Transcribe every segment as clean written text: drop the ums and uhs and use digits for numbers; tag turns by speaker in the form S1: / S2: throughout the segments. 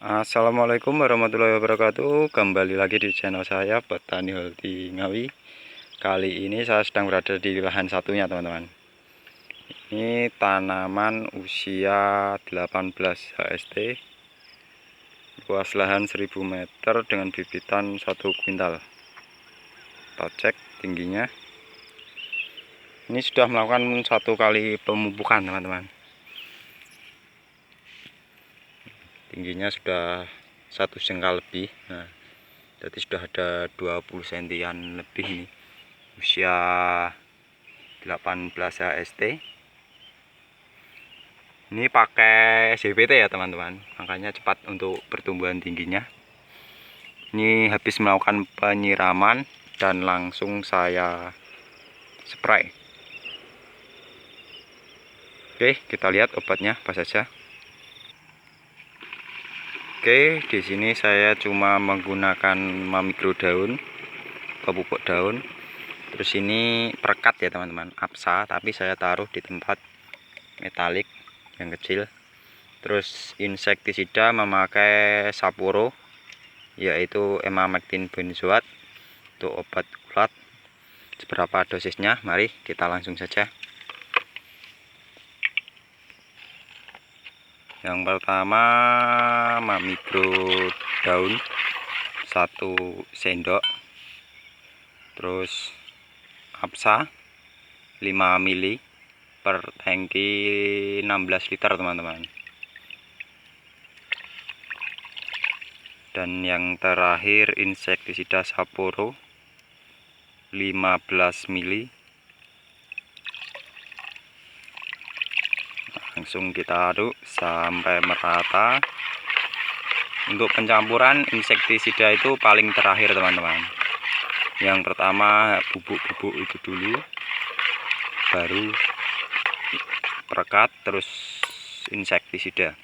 S1: Assalamualaikum warahmatullahi wabarakatuh. Kembali lagi di channel saya Petani Healthy Ngawi. Kali ini saya sedang berada di lahan satunya, teman-teman. Ini tanaman usia 18 HST, luas lahan 1000 meter dengan bibitan 1 kuintal. Kita cek tingginya. Ini sudah melakukan 1 kali pemupukan, teman-teman. Tingginya sudah 1 jengkal lebih. Nah, jadi sudah ada 20 sentian lebih ini. Usia 18 HST. Ini pakai CPT ya, teman-teman. Makanya cepat untuk pertumbuhan tingginya. Ini habis melakukan penyiraman dan langsung saya spray. Oke, kita lihat obatnya apa saja. Oke, di sini saya cuma menggunakan mamikro daun, pupuk daun. Terus ini perekat ya, teman-teman, apsa, tapi saya taruh di tempat metalik yang kecil. Terus insektisida memakai Saporo, yaitu emamectin benzoat untuk obat ulat. Seberapa dosisnya? Mari kita langsung saja. Yang pertama mamikro daun 1 sendok, terus apsa 5 mili per tangki 16 liter, teman-teman. Dan yang terakhir insektisida Saporo 15 mili. Langsung kita aduk sampai merata. Untuk pencampuran insektisida itu paling terakhir, teman-teman. Yang pertama bubuk-bubuk itu dulu, baru perekat, terus insektisida.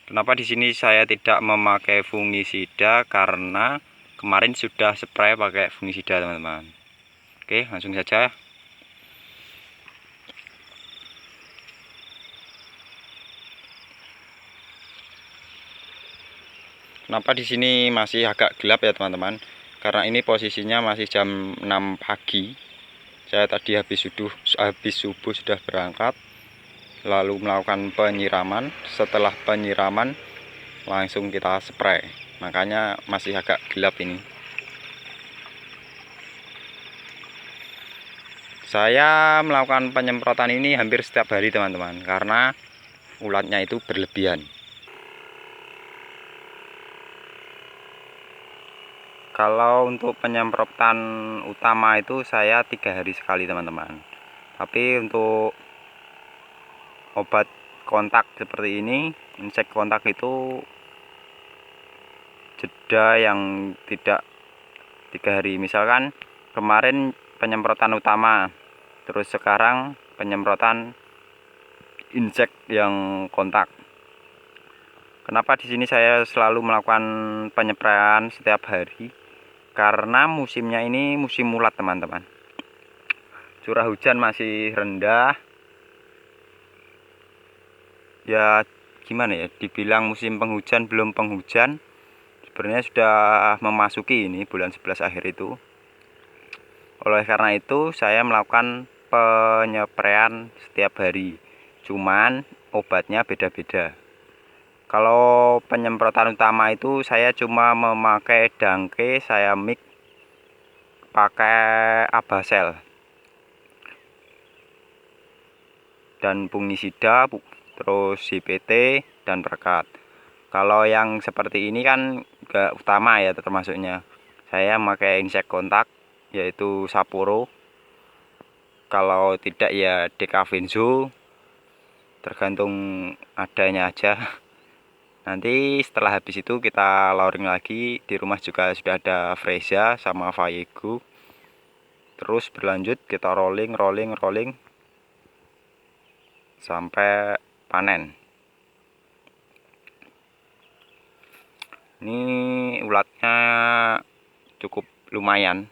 S1: Kenapa di sini saya tidak memakai fungisida? Karena kemarin sudah spray pakai fungisida, teman-teman. Oke, langsung saja. Kenapa di sini masih agak gelap ya, teman-teman? Karena ini posisinya masih jam 6 pagi. Saya tadi habis subuh sudah berangkat, lalu melakukan penyiraman. Setelah penyiraman langsung kita spray. Makanya masih agak gelap ini. Saya melakukan penyemprotan ini hampir setiap hari, teman-teman, karena ulatnya itu berlebihan. Kalau untuk penyemprotan utama itu saya 3 hari sekali, teman-teman. Tapi untuk obat kontak seperti ini, insek kontak itu jeda yang tidak 3 hari. Misalkan kemarin penyemprotan utama, terus sekarang penyemprotan insek yang kontak. Kenapa di sini saya selalu melakukan penyepraian setiap hari? Karena musimnya ini musim ulat, teman-teman. Curah hujan masih rendah. Ya gimana ya, dibilang musim penghujan belum penghujan. Sebenarnya sudah memasuki ini bulan 11 akhir itu. Oleh karena itu saya melakukan penyepraian setiap hari. Cuman obatnya beda-beda. Kalau penyemprotan utama itu saya cuma memakai dangke, saya mix pakai abasel dan fungisida, terus CPT dan perekat. Kalau yang seperti ini kan enggak utama ya, termasuknya saya memakai insek kontak yaitu Saporo. Kalau tidak ya Dekavenzo, tergantung adanya aja. Nanti setelah habis itu kita lauring lagi. Di rumah juga sudah ada Freza sama Vayego. Terus berlanjut kita rolling sampai panen. Ini ulatnya cukup lumayan.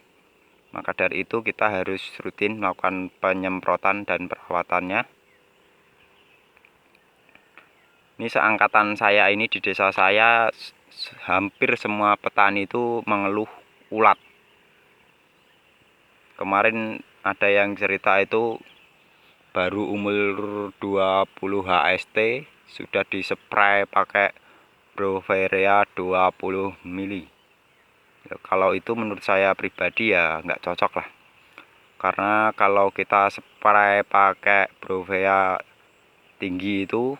S1: Maka dari itu kita harus rutin melakukan penyemprotan dan perawatannya. Ini seangkatan saya ini di desa saya hampir semua petani itu mengeluh ulat. Kemarin ada yang cerita itu baru umur 20 HST sudah dispray pakai Broveria 20 mili. Ya, kalau itu menurut saya pribadi ya nggak cocok lah. Karena kalau kita spray pakai Broveria tinggi itu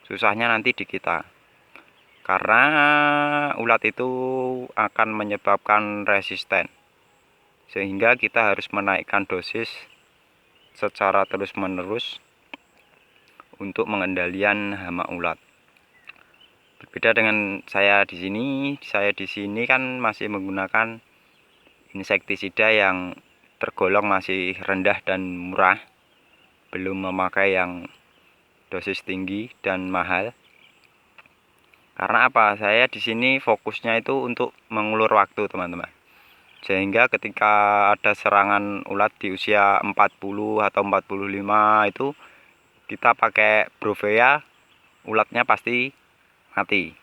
S1: susahnya nanti di kita. Karena ulat itu akan menyebabkan resisten. Sehingga kita harus menaikkan dosis secara terus-menerus untuk mengendalikan hama ulat. Berbeda dengan saya di sini kan masih menggunakan insektisida yang tergolong masih rendah dan murah, belum memakai yang dosis tinggi dan mahal. Karena apa? Saya di sini fokusnya itu untuk mengulur waktu, teman-teman. Sehingga ketika ada serangan ulat di usia 40 atau 45 itu kita pakai Broveria, ulatnya pasti mati.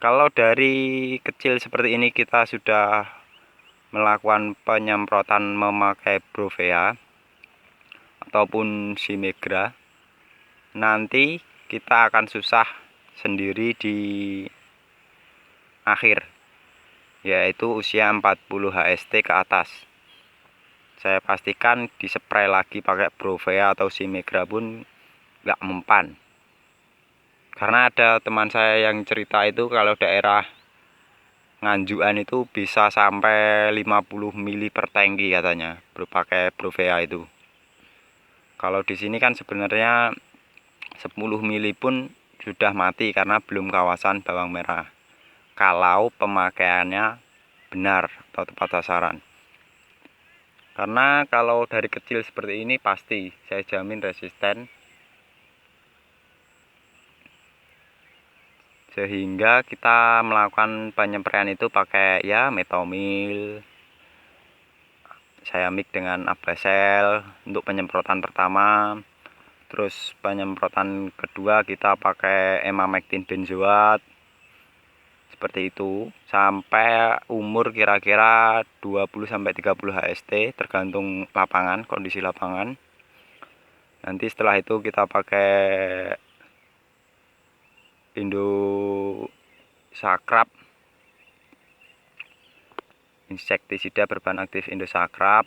S1: Kalau dari kecil seperti ini kita sudah melakukan penyemprotan memakai Broveria ataupun Simegra, nanti kita akan susah sendiri di akhir, yaitu usia 40 HST ke atas. Saya pastikan dispray lagi pakai Broveria atau Simegra pun nggak mempan. Karena ada teman saya yang cerita itu kalau daerah Nganjuan itu bisa sampai 50 mili per tangki katanya pakai Broveria itu. Kalau di sini kan sebenarnya 10 mili pun sudah mati karena belum kawasan bawang merah. Kalau pemakaiannya benar atau tepat sasaran. Karena kalau dari kecil seperti ini pasti saya jamin resisten. Sehingga kita melakukan penyempraian itu pakai ya metomil. Saya mix dengan Abrasel untuk penyemprotan pertama. Terus penyemprotan kedua kita pakai Emamectin benzoat. Seperti itu sampai umur kira-kira 20-30 HST tergantung lapangan, kondisi lapangan. Nanti setelah itu kita pakai Indosakrap, insektisida berbahan aktif Indosakrap.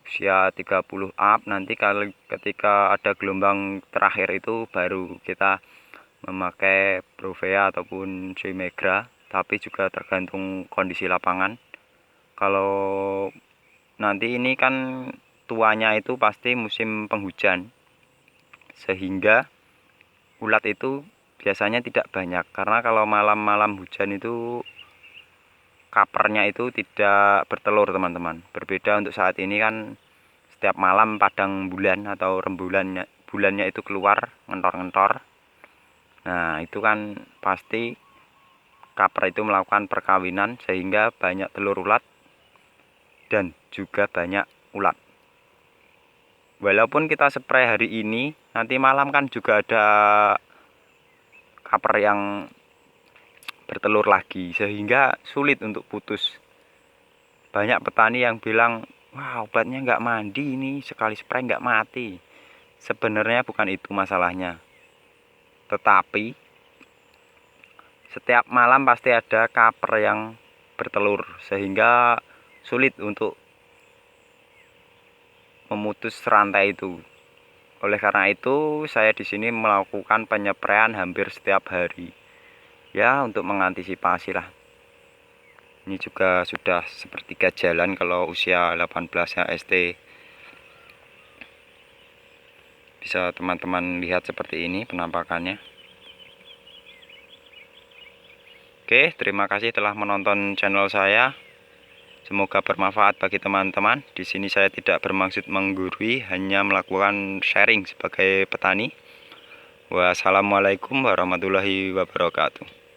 S1: Usia 30 up, nanti kalau ketika ada gelombang terakhir itu baru kita memakai Broveria ataupun Simegra, tapi juga tergantung kondisi lapangan. Kalau nanti ini kan tuanya itu pasti musim penghujan, sehingga ulat itu biasanya tidak banyak. Karena kalau malam-malam hujan itu kapernya itu tidak bertelur, teman-teman. Berbeda untuk saat ini kan setiap malam padang bulan atau bulannya itu keluar ngentor-ngentor. Nah, itu kan pasti kaper itu melakukan perkawinan sehingga banyak telur ulat dan juga banyak ulat. Walaupun kita spray hari ini, nanti malam kan juga ada kaper yang bertelur lagi sehingga sulit untuk putus. Banyak petani yang bilang, wah obatnya nggak mandi ini, sekali spray nggak mati. Sebenarnya bukan itu masalahnya, tetapi setiap malam pasti ada kaper yang bertelur sehingga sulit untuk memutus rantai itu. Oleh karena itu saya di sini melakukan penyempraian hampir setiap hari. Ya, untuk mengantisipasi lah. Ini juga sudah sepertiga jalan kalau usia 18 HST. Bisa teman-teman lihat seperti ini penampakannya. Oke, terima kasih telah menonton channel saya. Semoga bermanfaat bagi teman-teman. Di sini saya tidak bermaksud menggurui, hanya melakukan sharing sebagai petani. Wassalamualaikum warahmatullahi wabarakatuh.